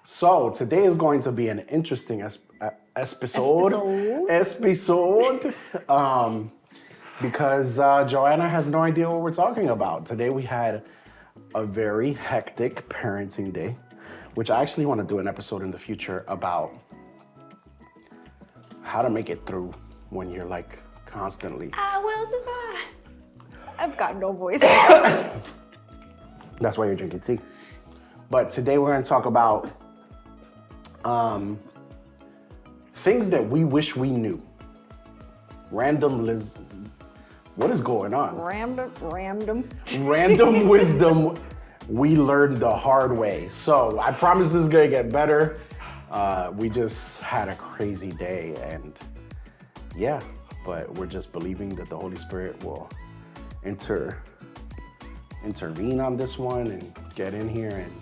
So today is going to be an interesting episode, because Joanna has no idea what we're talking about. Today we had a very hectic parenting day, which I actually want to do an episode in the future about how to make it through when you're like constantly. I will survive. I've got no voice. That's why you're drinking tea. But today we're going to talk about things that we wish we knew. What is going on? Random wisdom we learned the hard way. So I promise this is going to get better. We just had a crazy day and yeah, but we're just believing that the Holy Spirit will intervene on this one and get in here and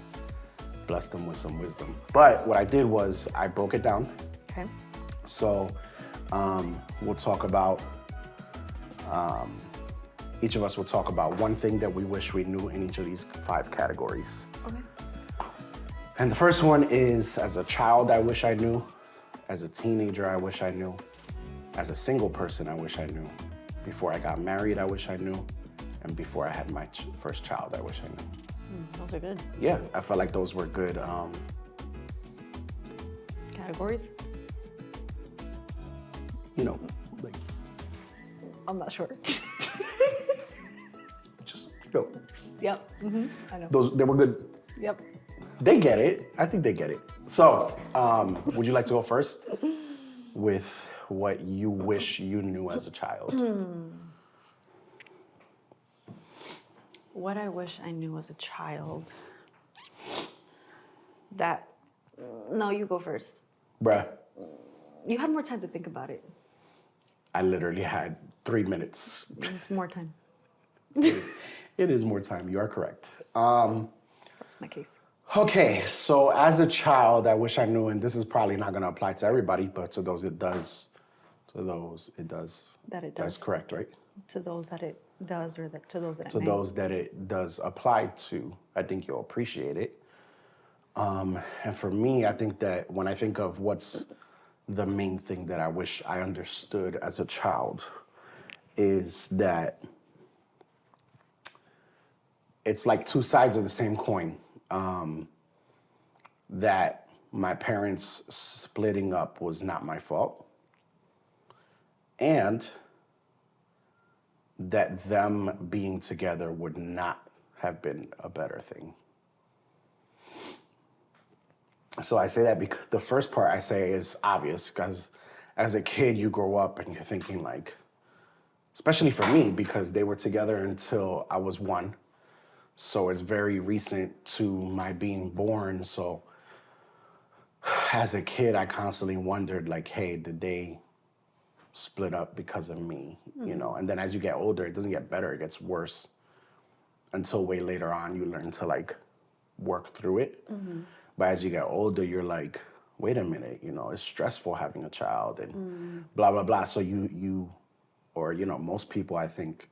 bless them with some wisdom. But what I did was I broke it down. Okay. So we'll talk about, each of us will talk about one thing that we wish we knew in each of these 5 categories. Okay. And the first one is, as a child, I wish I knew. As a teenager, I wish I knew. As a single person, I wish I knew. Before I got married, I wish I knew. And before I had my first child, I wish I knew. Those are good. Yeah, I felt like those were good Categories? you know, like I'm not sure. just, you know, Yep. I know. they were good. Yep. They get it. I think they get it. So, would you like to go first with what you wish you knew as a child? What I wish I knew as a child. No, you go first. Bruh, You had more time to think about it. I literally had 3 minutes. It's more time. It is more time. You are correct. That's my case. Okay, so as a child, I wish I knew, and this is probably not going to apply to everybody, but to those it does. To those it does. That it That's does. correct, right? To those that it does, or to those that it To may. those that it does apply to, I think you'll appreciate it. And for me, I think that when I think of what's the main thing that I wish I understood as a child is that it's like 2 sides of the same coin. That my parents splitting up was not my fault. And that them being together would not have been a better thing. So I say that because the first part I say is obvious, because as a kid you grow up and you're thinking like, especially for me, because they were together until I was 1. So it's very recent to my being born. So as a kid, I constantly wondered like, hey, did they split up because of me? You know, and then as you get older, it doesn't get better, it gets worse until way later on you learn to like work through it. But as you get older, you're like, wait a minute, you know, it's stressful having a child and blah, blah, blah. So most people, I think,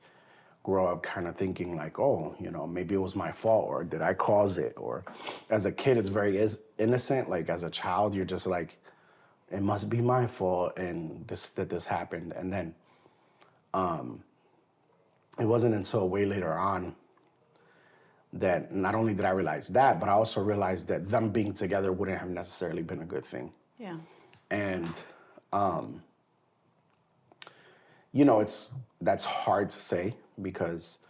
grow up kind of thinking like, oh, you know, maybe it was my fault, or did I cause it? Or as a kid, it's very innocent. Like as a child, you're just like, it must be my fault and this happened. And then it wasn't until way later on that not only did I realize that, but I also realized that them being together wouldn't have necessarily been a good thing. Yeah. And, you know, that's hard to say because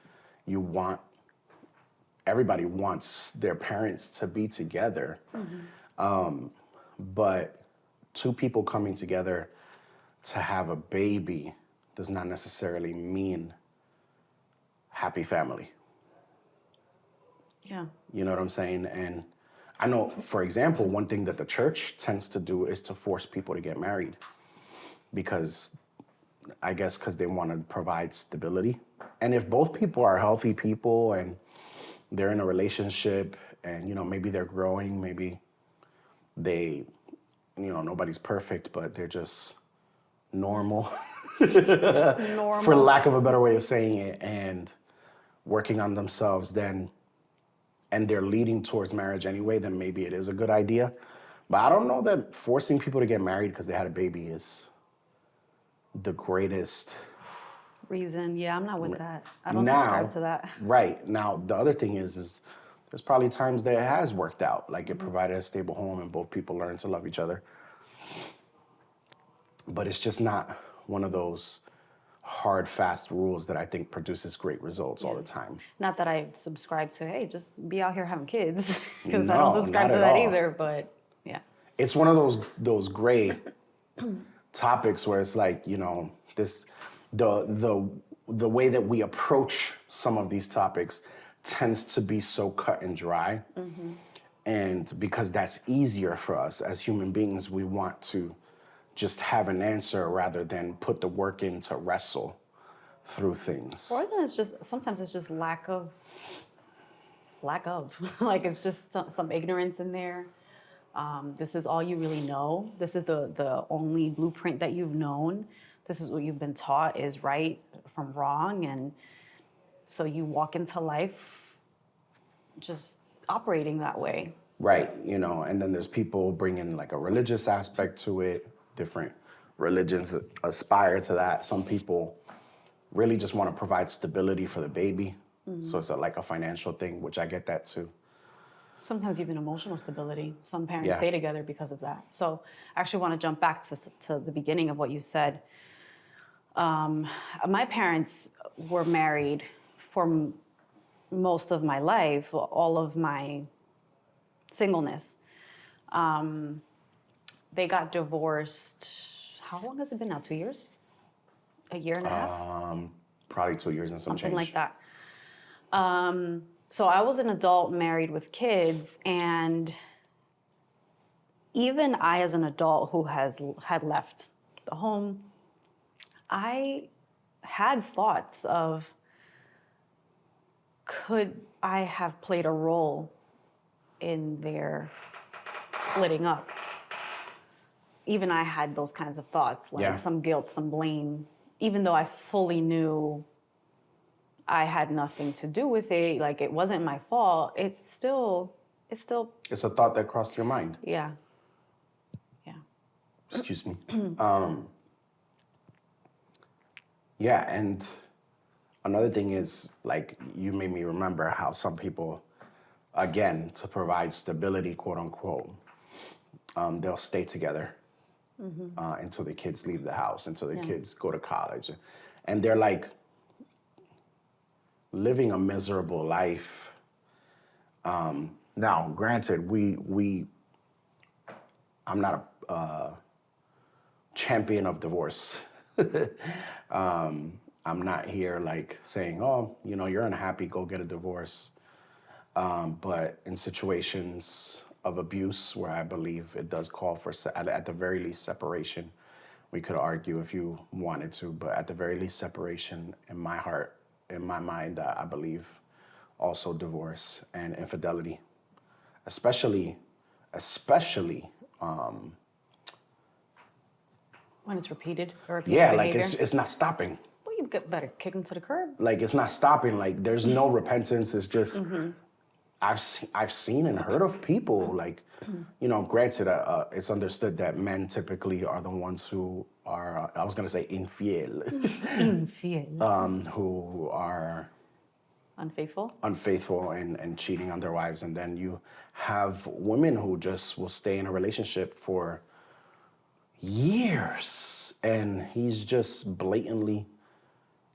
everybody wants their parents to be together. But 2 people coming together to have a baby does not necessarily mean happy family. Yeah. You know what I'm saying? And I know, for example, one thing that the church tends to do is to force people to get married because they want to provide stability. And if both people are healthy people and they're in a relationship and, you know, maybe they're growing, maybe they, you know, nobody's perfect, but they're just normal, for lack of a better way of saying it, and working on themselves, then and they're leading towards marriage anyway, then maybe it is a good idea. But I don't know that forcing people to get married because they had a baby is the greatest. Reason, yeah, I'm not with that. I don't Now, subscribe to that. right. Now, the other thing is there's probably times that it has worked out. Like it provided a stable home and both people learned to love each other. But it's just not one of those hard, fast rules that I think produces great results all the time. Not that I subscribe to, hey, just be out here having kids, because I No, don't subscribe not to at that all. either. But yeah, It's one of those gray topics where it's like, you know, this the way that we approach some of these topics tends to be so cut and dry. And because that's easier for us as human beings, we want to just have an answer rather than put the work in to wrestle through things. or then it's just sometimes it's just lack of like it's just some ignorance in there. This is all you really know. This is the only blueprint that you've known. This is what you've been taught is right from wrong, and so you walk into life just operating that way. Right, you know, and then there's people bringing like a religious aspect to it. Different religions aspire to that. Some people really just want to provide stability for the baby. So it's like a financial thing, which I get that too. Sometimes even emotional stability. Some parents Yeah. stay together because of that. So I actually want to jump back to the beginning of what you said. My parents were married for most of my life, all of my singleness. They got divorced. How long has it been now? 2 years? A year and a half? Probably 2 years and some Something change. like that. So I was an adult married with kids, and even I, as an adult who had left the home, I had thoughts of, could I have played a role in their splitting up? Even I had those kinds of thoughts, like Yeah. some guilt, some blame, even though I fully knew I had nothing to do with it, like it wasn't my fault. It's still, It's a thought that crossed your mind. yeah. Excuse me. Yeah, and another thing is, like, you made me remember how some people, again, to provide stability, quote unquote, they'll stay together until the kids leave the house, until the kids go to college. And they're like living a miserable life. Now, granted, I'm not a champion of divorce. I'm not here like saying, oh, you know, you're unhappy, go get a divorce. But in situations of abuse where I believe it does call for, at the very least, separation, we could argue if you wanted to, but at the very least, separation in my heart, in my mind, I believe also divorce and infidelity, especially When it's repeated or repeated yeah, behavior. like it's not stopping. Well, you better kick them to the curb. Like it's not stopping. Like there's no repentance. It's just I've seen and heard of people like, you know, granted, it's understood that men typically are the ones who are I was gonna say infiel, Infiel. who are Unfaithful. and cheating on their wives, and then you have women who just will stay in a relationship for years, and he's just blatantly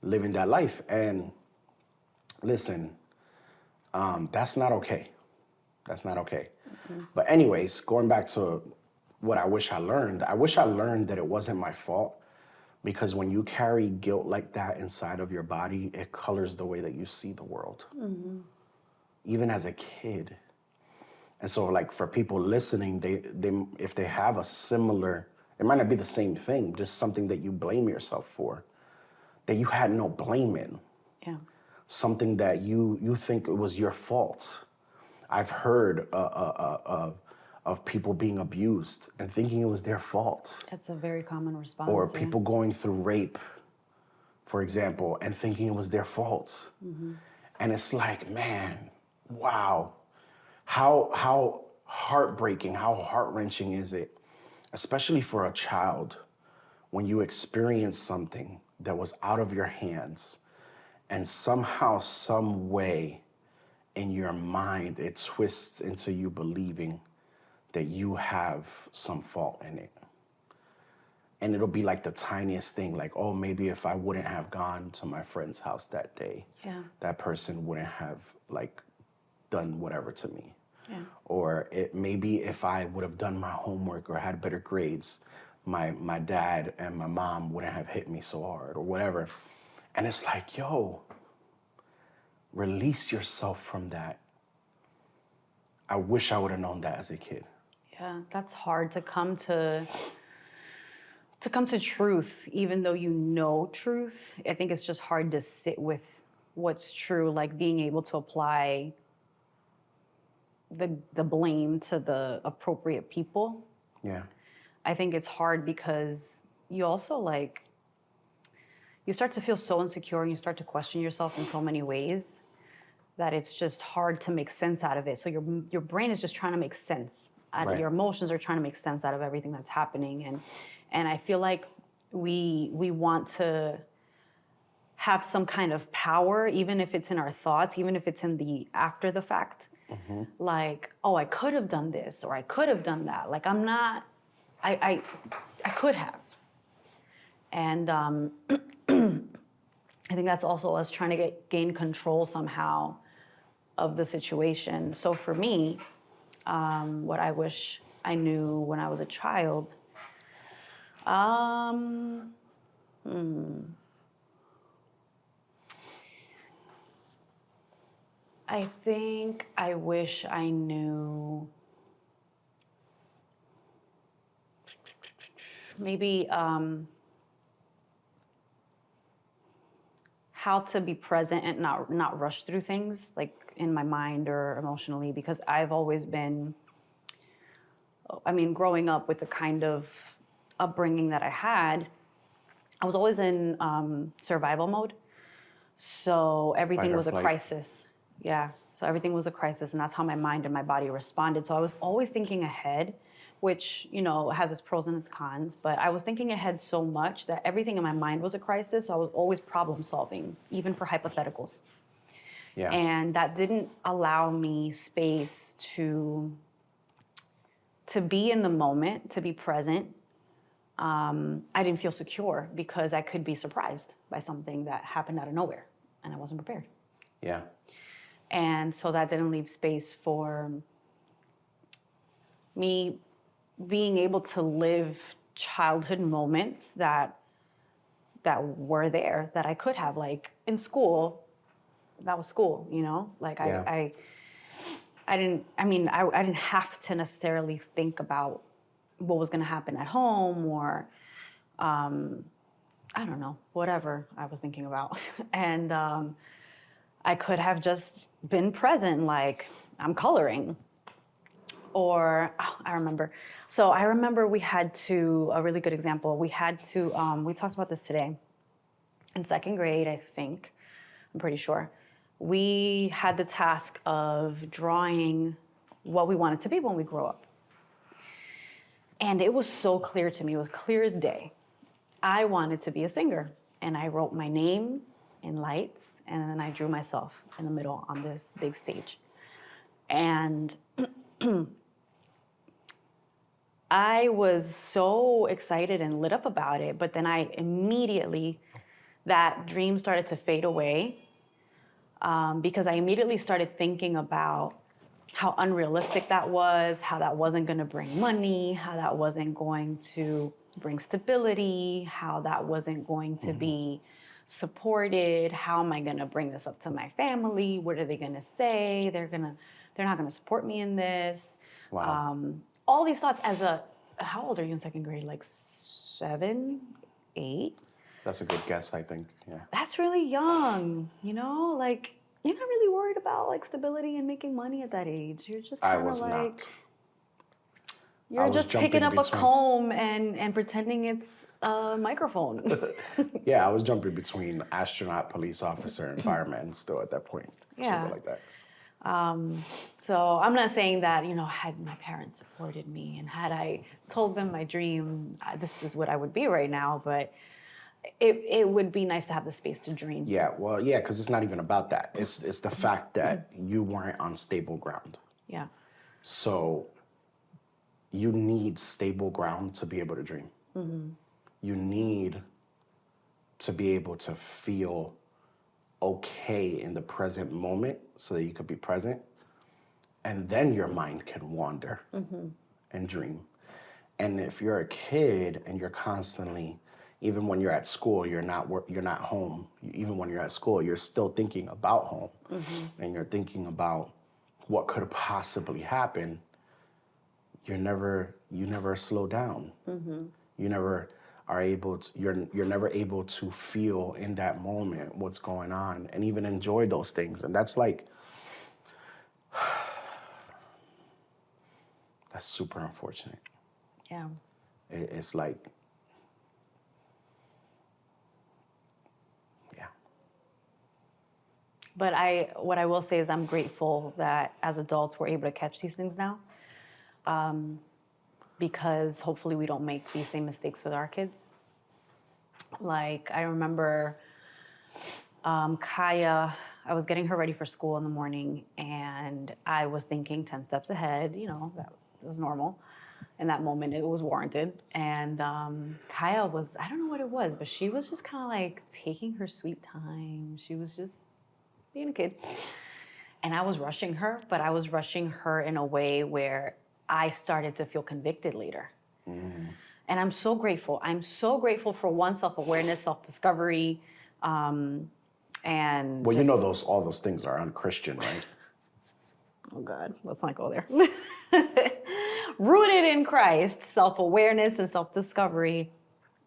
living that life. And listen, that's not okay. That's not okay. But anyways, going back to what I wish I learned that it wasn't my fault, because when you carry guilt like that inside of your body, it colors the way that you see the world, even as a kid. And so, like, for people listening, they if they have a similar, it might not be the same thing, just something that you blame yourself for, that you had no blame in. Yeah. Something that you think it was your fault. I've heard of people being abused and thinking it was their fault. It's a very common response. Or yeah. people going through rape, for example, and thinking it was their fault. And it's like, man, wow. How heartbreaking, how heart-wrenching is it, especially for a child, when you experience something that was out of your hands and somehow, some way in your mind, it twists into you believing that you have some fault in it. And it'll be like the tiniest thing, like, oh, maybe if I wouldn't have gone to my friend's house that day, that person wouldn't have like done whatever to me. Yeah. Or it maybe if I would have done my homework or had better grades, my dad and my mom wouldn't have hit me so hard or whatever. And it's like, yo, release yourself from that. I wish I would have known that as a kid. Yeah, that's hard to come to truth, even though you know truth. I think it's just hard to sit with what's true, like being able to apply the blame to the appropriate people. Yeah. I think it's hard because you also like, you start to feel so insecure and you start to question yourself in so many ways that it's just hard to make sense out of it. So your brain is just trying to make sense out of your emotions, are trying to make sense out of everything that's happening. And I feel like we want to have some kind of power, even if it's in our thoughts, even if it's in the after the fact. Mm-hmm. Like, oh, I could have done this or I could have done that. Like I could have. And I think that's also us trying to gain control somehow of the situation. So for me, what I wish I knew when I was a child, I think I wish I knew maybe how to be present and not rush through things, like in my mind or emotionally, because I've always been, growing up with the kind of upbringing that I had, I was always in survival mode. So everything was a crisis. Yeah. So everything was a crisis, and that's how my mind and my body responded. So I was always thinking ahead, which, has its pros and its cons, but I was thinking ahead so much that everything in my mind was a crisis. So I was always problem solving, even for hypotheticals. Yeah. And that didn't allow me space to be in the moment, to be present. I didn't feel secure because I could be surprised by something that happened out of nowhere and I wasn't prepared. Yeah. And so that didn't leave space for me being able to live childhood moments that were there, that I could have, like in school. That was school, like I didn't have to necessarily think about what was going to happen at home or, I don't know, whatever I was thinking about. And I could have just been present, like I'm coloring. Or, I remember we had to, a really good example, we had to, we talked about this today. In second grade, I think, I'm pretty sure, we had the task of drawing what we wanted to be when we grow up. And it was so clear to me, it was clear as day. I wanted to be a singer. And I wrote my name in lights, and then I drew myself in the middle on this big stage. And I was so excited and lit up about it, but then that dream started to fade away because I immediately started thinking about how unrealistic that was, how that wasn't going to bring money, how that wasn't going to bring stability, how that wasn't going to be supported. How am I going to bring this up to my family? What are they going to say? They're not going to support me in this. Wow. All these thoughts how old are you in second grade? Like 7, 8? That's a good guess, I think. Yeah. That's really young, like you're not really worried about like stability and making money at that age. You're just kind of like, not. You're just picking up a comb and pretending it's a microphone. Yeah, I was jumping between astronaut, police officer, and fireman still at that point. Yeah. Something like that. So I'm not saying that, had my parents supported me and had I told them my dream, this is what I would be right now, but it would be nice to have the space to dream. Yeah, well, yeah, because it's not even about that. It's the fact that you weren't on stable ground. Yeah. So you need stable ground to be able to dream. You need to be able to feel okay in the present moment so that you could be present. And then your mind can wander and dream. And if you're a kid and you're constantly, even when you're at school, you're not home. Even when you're at school, you're still thinking about home, and you're thinking about what could possibly happen. You never slow down. You never are able to. You're never able to feel in that moment what's going on and even enjoy those things. And that's super unfortunate. Yeah. It's like, yeah. But what I will say is I'm grateful that as adults we're able to catch these things now, because hopefully we don't make these same mistakes with our kids. Like I remember Kaya, I was getting her ready for school in the morning, and I was thinking 10 steps ahead. That was normal. In that moment, it was warranted. And Kaya was, I don't know what it was, but she was just kind of like taking her sweet time. She was just being a kid. And I was rushing her, but I was rushing her in a way where I started to feel convicted later. And I'm so grateful. I'm so grateful for one, self-awareness, self-discovery, and Well, all those things are unchristian, right? Oh God, let's not go there. Rooted in Christ, self-awareness and self-discovery,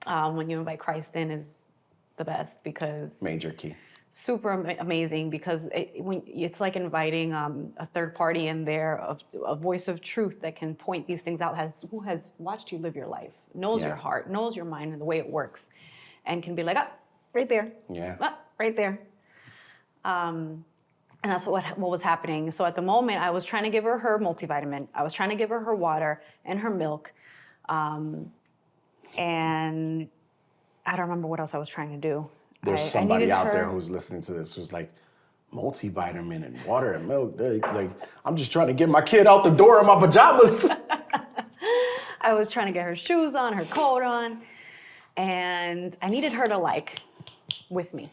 when you invite Christ in, is the best, because Major key. super amazing, because it's like inviting a third party in there, of a voice of truth that can point these things out, who has watched you live your life, knows your heart, knows your mind and the way it works, and can be like, right there. Yeah. Right there. And that's what was happening. So at the moment, I was trying to give her multivitamin. I was trying to give her water and her milk. And I don't remember what else I was trying to do. There's somebody out there who's listening to this who's like, multivitamin and water and milk. Like, I'm just trying to get my kid out the door in my pajamas. I was trying to get her shoes on, her coat on. And I needed her to with me.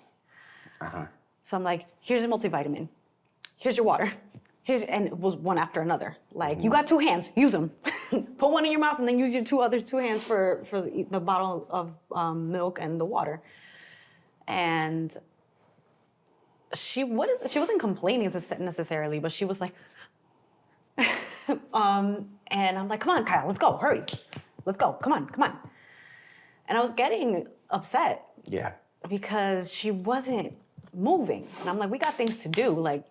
So I'm like, here's a multivitamin. Here's your water. And it was one after another. Like, you got 2 hands, use them. Put one in your mouth and then use your 2 hands for the bottle of milk and the water. And she wasn't complaining necessarily, but she was like, and I'm like, come on, Kyle, let's go, hurry. Let's go, come on. And I was getting upset. Yeah. Because she wasn't moving. And I'm like, we got things to do. Like,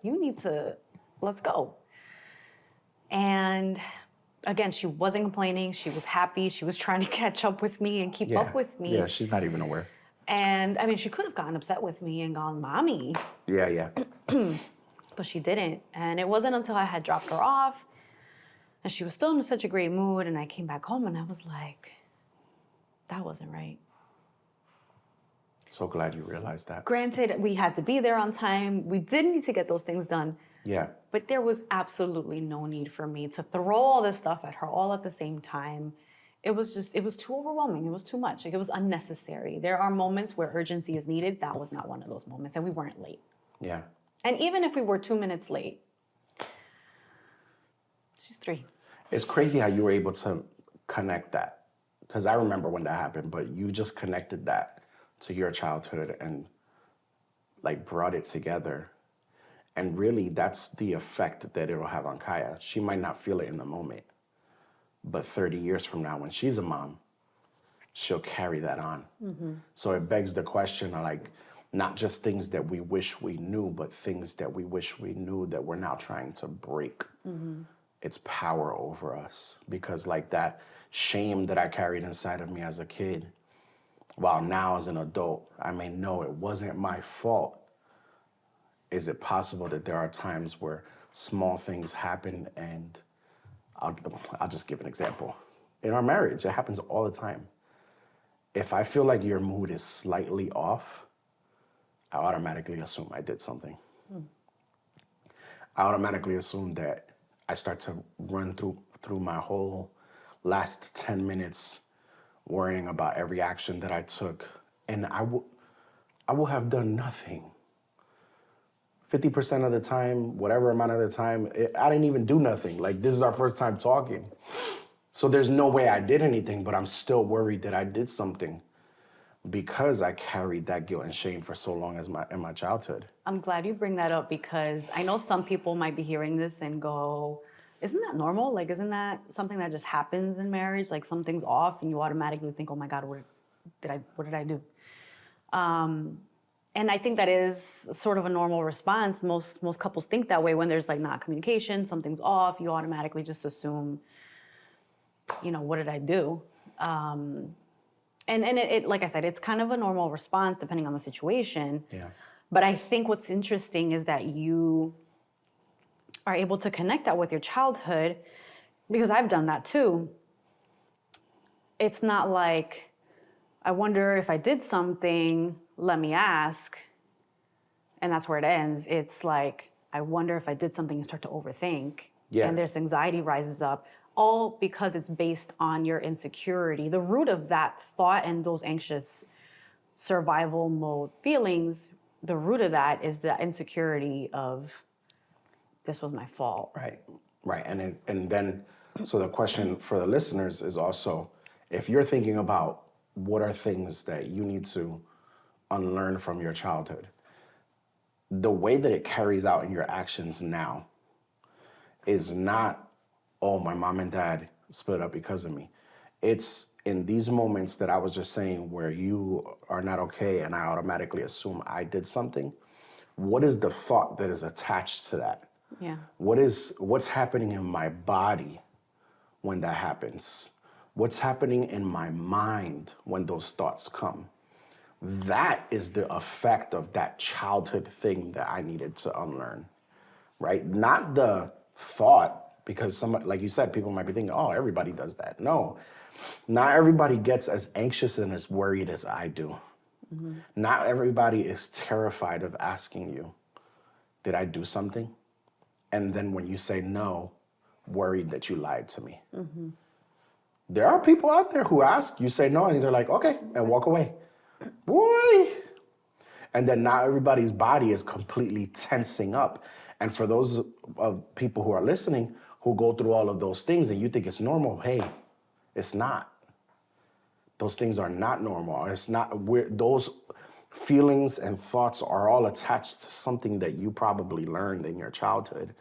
let's go. And again, she wasn't complaining. She was happy. She was trying to catch up with me and keep up with me. Yeah, she's not even aware. And I mean, she could have gotten upset with me and gone, Mommy. Yeah. But she didn't. And it wasn't until I had dropped her off and she was still in such a great mood, and I came back home and I was like, that wasn't right. So glad you realized that. Granted, we had to be there on time. We did need to get those things done. Yeah. But there was absolutely no need for me to throw all this stuff at her all at the same time. It was too overwhelming. It was too much. Like, it was unnecessary. There are moments where urgency is needed. That was not one of those moments, and we weren't late. Yeah. And even if we were 2 minutes late, she's 3. It's crazy how you were able to connect that, because I remember when that happened, but you just connected that to your childhood and brought it together. And really, that's the effect that it'll have on Kaya. She might not feel it in the moment, but 30 years from now, when she's a mom, she'll carry that on. So it begs the question of not just things that we wish we knew, but things that we wish we knew that we're now trying to break its power over us. Because that shame that I carried inside of me as a kid, while now as an adult, I may know it wasn't my fault. Is it possible that there are times where small things happen, and I'll, I'll just give an example. In our marriage, it happens all the time. If I feel like your mood is slightly off, I automatically assume I did something. I automatically assume that I start to run through my whole last 10 minutes worrying about every action that I took, and I will have done nothing. 50% of the time, whatever amount of the time, I didn't even do nothing. Like, this is our first time talking. So there's no way I did anything, but I'm still worried that I did something because I carried that guilt and shame for so long in my childhood. I'm glad you bring that up because I know some people might be hearing this and go, isn't that normal? Like, isn't that something that just happens in marriage? Like something's off and you automatically think, oh my God, what did I do? And I think that is sort of a normal response. Most couples think that way when there's like not communication, something's off, you automatically just assume, what did I do? And it like I said, it's kind of a normal response depending on the situation. Yeah. But I think what's interesting is that you are able to connect that with your childhood, because I've done that too. It's not like, I wonder if I did something, let me ask, and that's where it ends. It's like, I wonder if I did something, and start to overthink. Yeah. And this anxiety rises up, all because it's based on your insecurity. The root of that thought and those anxious survival mode feelings, the root of that is the insecurity of, this was my fault. Right. And then, so the question for the listeners is also, if you're thinking about what are things that you need to unlearn from your childhood, the way that it carries out in your actions now is not, oh, my mom and dad split up because of me. It's in these moments that I was just saying where you are not okay and I automatically assume I did something. What is the thought that is attached to that? Yeah. What's happening in my body when that happens? What's happening in my mind when those thoughts come? That is the effect of that childhood thing that I needed to unlearn, right? Not the thought, because somebody, like you said, people might be thinking, oh, everybody does that. No, not everybody gets as anxious and as worried as I do. Mm-hmm. Not everybody is terrified of asking you, did I do something? And then when you say no, worried that you lied to me. Mm-hmm. There are people out there who ask, you say no, and they're like, okay, and walk away. Boy. And then now everybody's body is completely tensing up. And for those of people who are listening who go through all of those things and you think it's normal, hey, it's not. Those things are not normal. It's not, those feelings and thoughts are all attached to something that you probably learned in your childhood.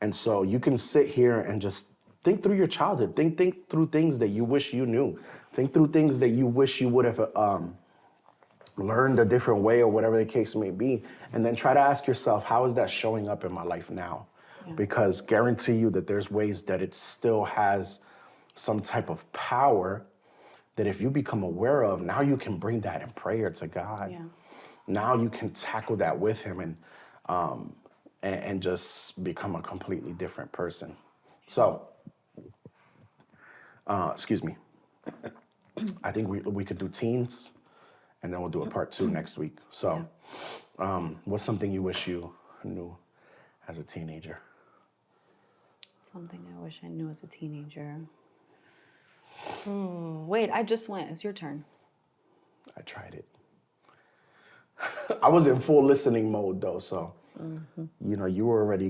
And so you can sit here and just think through your childhood. Think through things that you wish you knew. Think through things that you wish you would have learned a different way or whatever the case may be. And then try to ask yourself, how is that showing up in my life now? Yeah. Because guarantee you that there's ways that it still has some type of power that if you become aware of, now you can bring that in prayer to God. Yeah. Now you can tackle that with him and just become a completely different person. So, excuse me. I think we could do teens, and then we'll do a part 2 next week. So, what's something you wish you knew as a teenager? Something I wish I knew as a teenager. Wait, I just went. It's your turn. I tried it. I was in full listening mode though, so you already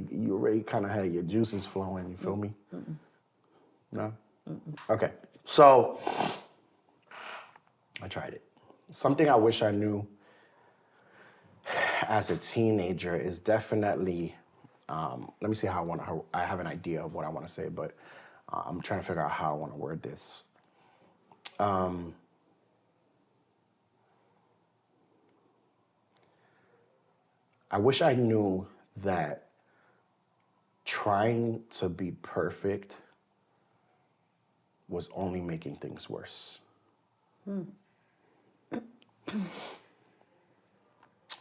kind of had your juices flowing. You feel me? No. Okay. So I tried it. Something I wish I knew as a teenager is definitely. Let me see how I have an idea of what I want to say, but I'm trying to figure out how I want to word this. I wish I knew that trying to be perfect was only making things worse.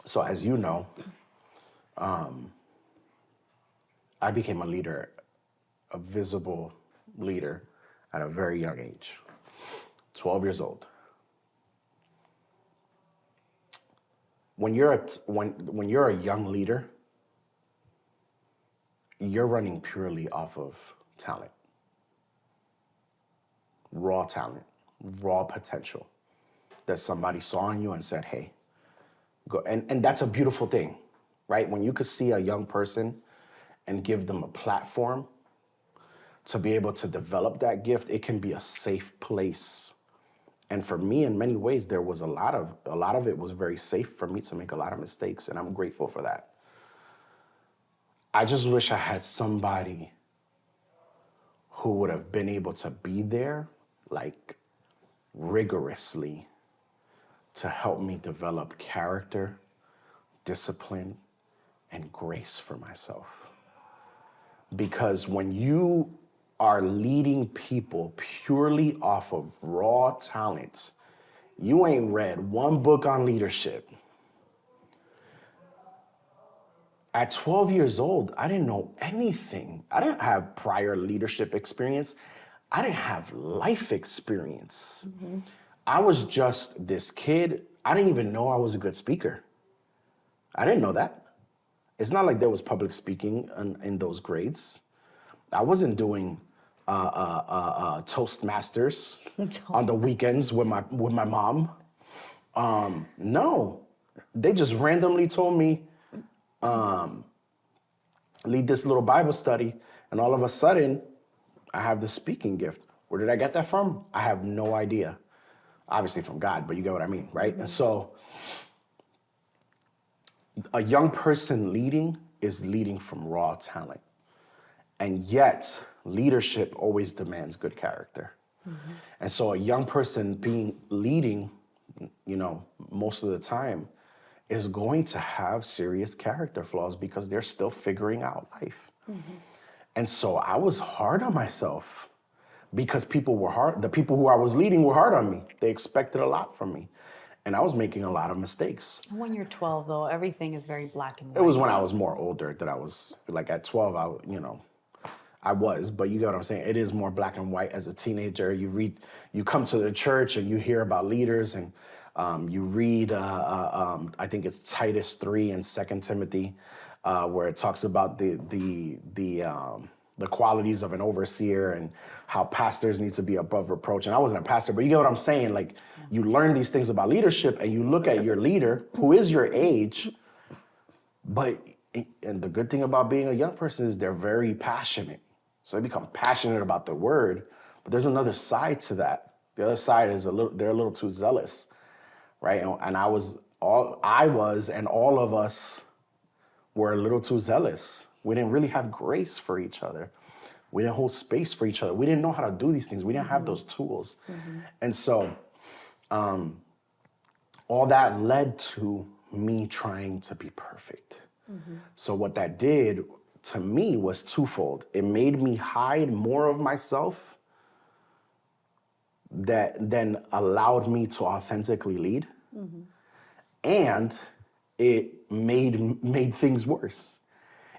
So as you know, I became a leader, a visible leader at a very young age, 12 years old. When you're a young leader, you're running purely off of talent, raw talent, raw potential that somebody saw in you and said, hey, go. And that's a beautiful thing, right? When you could see a young person and give them a platform to be able to develop that gift, it can be a safe place. And for me, in many ways, there was a lot of it was very safe for me to make a lot of mistakes, and I'm grateful for that. I just wish I had somebody who would have been able to be there, like, rigorously to help me develop character, discipline, and grace for myself. Because when you are leading people purely off of raw talent, you ain't read one book on leadership. At 12 years old, I didn't know anything. I didn't have prior leadership experience. I didn't have life experience. Mm-hmm. I was just this kid. I didn't even know I was a good speaker. I didn't know that. It's not like there was public speaking in those grades. I wasn't doing Toastmasters on the weekends with my mom. No, they just randomly told me, lead this little Bible study, and all of a sudden, I have the speaking gift. Where did I get that from? I have no idea. Obviously from God, but you get what I mean, right? Mm-hmm. And so, a young person leading is leading from raw talent. And yet, leadership always demands good character. Mm-hmm. And so a young person leading, most of the time, is going to have serious character flaws because they're still figuring out life. Mm-hmm. And so I was hard on myself because people were hard. The people who I was leading were hard on me. They expected a lot from me. And I was making a lot of mistakes. When you're 12, though, everything is very black and white. It was when I was more older that I was, like at 12, I was, but you get what I'm saying? It is more black and white as a teenager. You come to the church and you hear about leaders, and you read, I think it's Titus 3 and 2 Timothy, where it talks about the qualities of an overseer and how pastors need to be above reproach. And I wasn't a pastor, but you get what I'm saying? Like, you learn these things about leadership and you look at your leader who is your age, and the good thing about being a young person is they're very passionate. So they become passionate about the word, but there's another side to that. The other side is they're a little too zealous, right? And all of us were a little too zealous. We didn't really have grace for each other. We didn't hold space for each other. We didn't know how to do these things. We didn't have those tools. Mm-hmm. And so all that led to me trying to be perfect. Mm-hmm. So what that did to me was twofold. It made me hide more of myself that then allowed me to authentically lead. Mm-hmm. And it made things worse.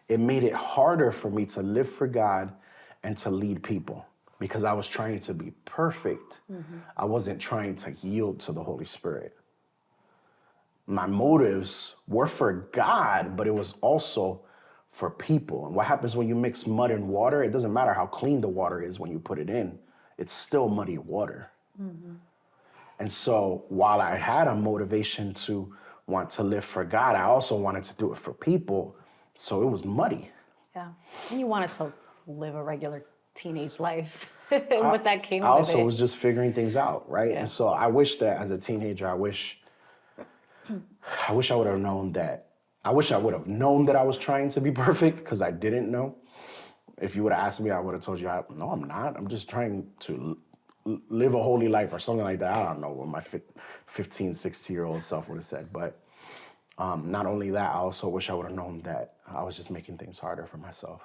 It made it harder for me to live for God and to lead people because I was trying to be perfect. Mm-hmm. I wasn't trying to yield to the Holy Spirit. My motives were for God, but it was also for people. And what happens when you mix mud and water? It doesn't matter how clean the water is when you put it in. It's still muddy water. Mm-hmm. And so while I had a motivation to want to live for God, I also wanted to do it for people. So it was muddy. Yeah. And you wanted to live a regular teenage life. What that came with it. I also was just figuring things out, right? Yeah. And so I wish that as a teenager, I wish I would have known that. I wish I would have known that I was trying to be perfect because I didn't know. If you would have asked me, I would have told you, no, I'm not. I'm just trying to live a holy life or something like that. I don't know what my 15, 16-year-old self would have said. But not only that, I also wish I would have known that I was just making things harder for myself.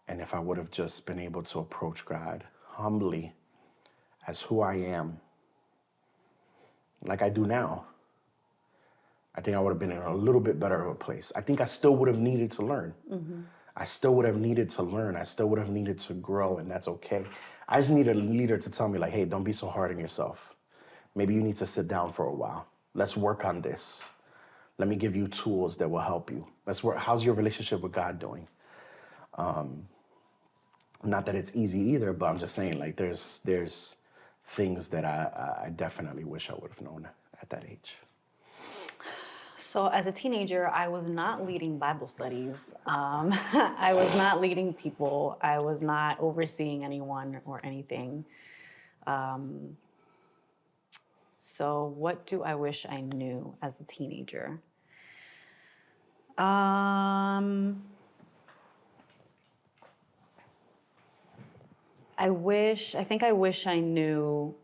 And if I would have just been able to approach God humbly as who I am, like I do now, I think I would have been in a little bit better of a place. I think I still would have needed to learn. Mm-hmm. I still would have needed to learn. I still would have needed to grow, and that's okay. I just need a leader to tell me, like, hey, don't be so hard on yourself. Maybe you need to sit down for a while. Let's work on this. Let me give you tools that will help you. Let's work. How's your relationship with God doing? Not that it's easy either, but I'm just saying, like, there's things that I definitely wish I would have known at that age. So as a teenager, I was not leading Bible studies. I was not leading people. I was not overseeing anyone or anything. So what do I wish I knew as a teenager? I think I wish I knew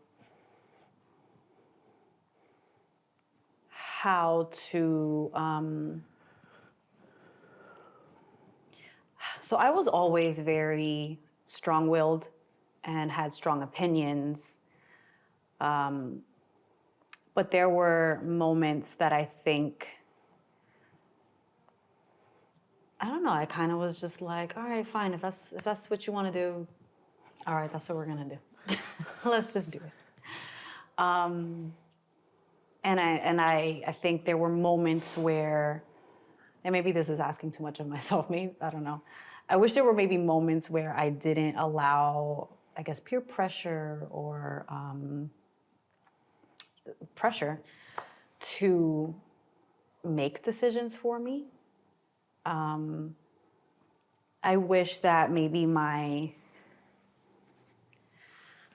how to, so I was always very strong-willed and had strong opinions. But there were moments that I think, I don't know, I kind of was just like, all right, fine, if that's what you want to do, all right, that's what we're gonna do. Let's just do it. And I think there were moments where, and maybe this is asking too much of myself, maybe, I don't know. I wish there were maybe moments where I didn't allow, I guess, peer pressure or pressure to make decisions for me. I wish that maybe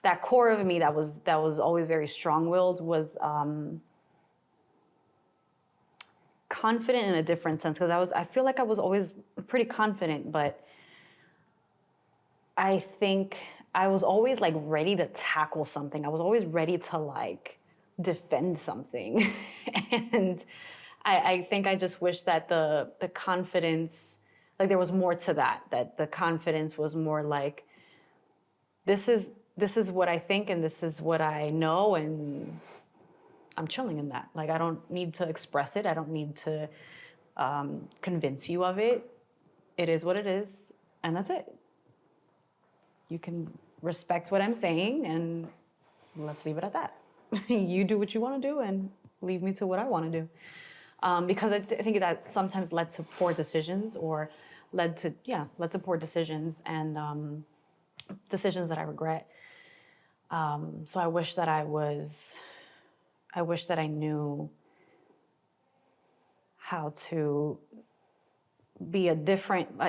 that core of me that was always very strong-willed was confident in a different sense, because I feel like I was always pretty confident, but I think I was always like ready to tackle something. I was always ready to like defend something. And I think I just wish that the confidence, like there was more to that the confidence was more like, this is what I think and this is what I know, and I'm chilling in that. Like I don't need to express it. I don't need to convince you of it. It is what it is, and that's it. You can respect what I'm saying, and let's leave it at that. You do what you want to do, and leave me to what I want to do. Because I think that sometimes led to poor decisions, or led to poor decisions and decisions that I regret. So I wish that I knew how to be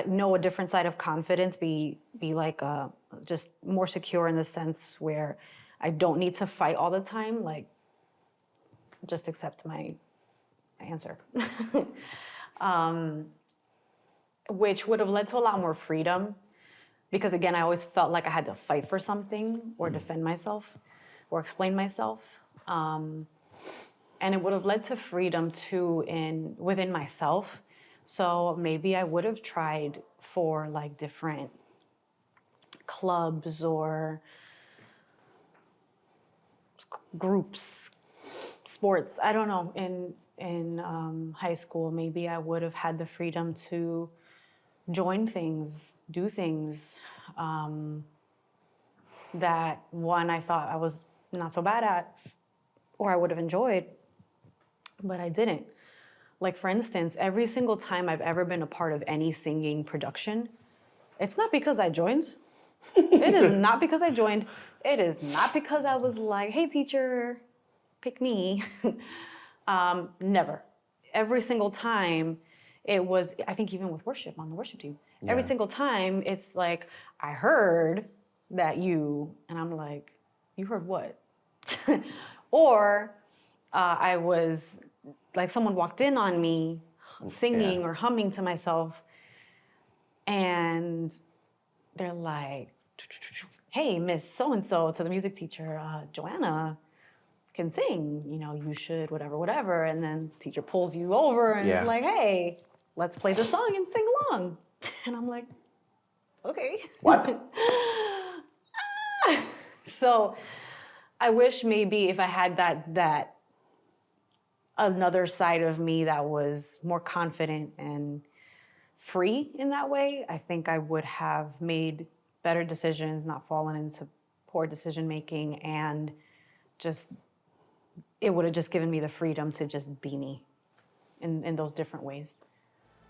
know a different side of confidence, be like just more secure in the sense where I don't need to fight all the time, like just accept my answer. Which would have led to a lot more freedom, because again, I always felt like I had to fight for something or defend myself or explain myself. And it would have led to freedom too within myself. So maybe I would have tried for like different clubs or groups, sports. I don't know. In high school, maybe I would have had the freedom to join things, do things that one I thought I was not so bad at, or I would have enjoyed, but I didn't. Like for instance, every single time I've ever been a part of any singing production, it's not because I joined. It is not because I joined. It is not because I was like, hey teacher, pick me. Never. Every single time it was, I think even with worship, on the worship team, every single time it's like, I heard that and I'm like, you heard what? Or I was like, someone walked in on me singing or humming to myself, and they're like, hey, Miss So-and-so, to the music teacher, Joanna can sing, you should, whatever. And then the teacher pulls you over and is like, hey, let's play the song and sing along. And I'm like, okay. What? So I wish maybe if I had that another side of me that was more confident and free in that way, I think I would have made better decisions, not fallen into poor decision making, and just it would have just given me the freedom to just be me in those different ways.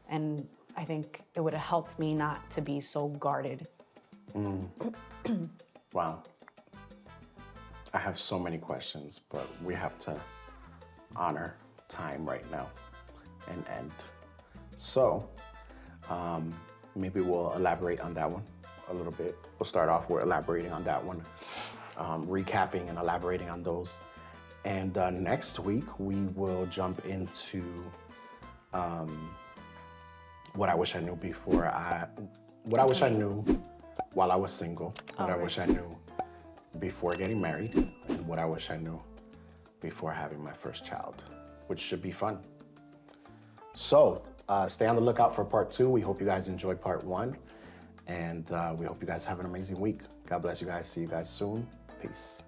And I think it would have helped me not to be so guarded. Wow. I have so many questions, but we have to honor time right now and end. So maybe we'll elaborate on that one a little bit. We'll start off with elaborating on that one, recapping and elaborating on those. And next week, we will jump into what I wish I knew what I wish I knew while I was single, what I wish I knew before getting married, and what I wish I knew before having my first child, which should be fun. So stay on the lookout for part 2. We hope you guys enjoyed part 1, and we hope you guys have an amazing week. God bless you guys. See you guys soon. Peace.